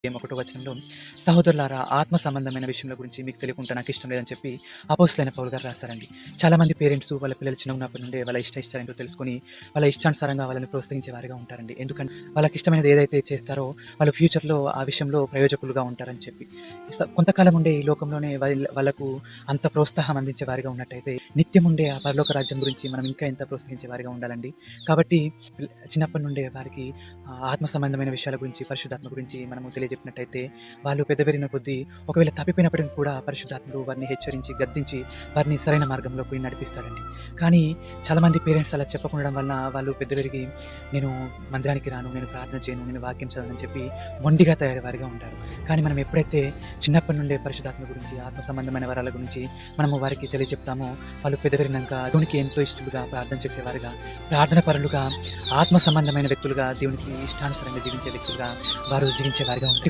ఒకటో వచనంలో సహోదరులారా ఆత్మ సంబంధమైన విషయంలో గురించి మీకు తెలియకుండా నాకు ఇష్టం లేదని చెప్పి అపోస్తలైన పౌలు గారు రాస్తారండి. చాలామంది పేరెంట్స్ వాళ్ళ పిల్లలు చిన్నగున్నప్పటి నుండే వాళ్ళ ఇష్టాలేంటో తెలుసుకొని వాళ్ళ ఇష్టానుసారంగా వాళ్ళని ప్రోత్సహించే వారిగా ఉంటారండి. ఎందుకంటే వాళ్ళకి ఇష్టమైనది ఏదైతే చేస్తారో వాళ్ళు ఫ్యూచర్‌లో ఆ విషయంలో ప్రయోజకులుగా ఉంటారని చెప్పి. కొంతకాలం ఉండే ఈ లోకంలోనే వాళ్ళకు అంత ప్రోత్సాహం అందించే వారిగా ఉన్నట్టయితే నిత్యం ఉండే ఆ పరలోక రాజ్యం గురించి మనం ఇంకా ఎంత ప్రోత్సహించే వారిగా ఉండాలండి. కాబట్టి చిన్నప్పటి నుండే వారికి ఆత్మ సంబంధమైన విషయాల గురించి, పరిశుద్ధాత్మ గురించి మనము తెలియజెప్పినట్టయితే, వాళ్ళు పెద్ద పెరిగిన కొద్దీ ఒకవేళ తప్పిపోయినప్పటికి కూడా పరిశుద్ధాత్ముడు వారిని హెచ్చరించి, గద్దించి, వారిని సరైన మార్గంలోకి నడిపిస్తాడండి. కానీ చాలామంది పేరెంట్స్ అలా చెప్పకుండడం వలన వాళ్ళు పెద్ద పెరిగి నేను మందిరానికి రాను, నేను ప్రార్థన చేయను, నేను వాక్యం చదవనని చెప్పి మొండిగా తయారయ్యే వారిగా ఉంటారు. కానీ మనం ఎప్పుడైతే చిన్నప్పటి నుండే పరిశుద్ధాత్మ గురించి, ఆత్మ సంబంధమైన వరాల గురించి మనము వారికి తెలియజెప్తామో, వాళ్ళు పెద్ద పెరిగినంక దేవునికి ఎంతో ఇష్టలుగా, ప్రార్థన చేసేవారుగా, ప్రార్థన పరులుగా, ఆత్మ సంబంధమైన వ్యక్తులుగా, దేవునికి ఇష్టానుసారంగా జీవించే వ్యక్తులుగా వారు జీవించే వారిగా ఉంటే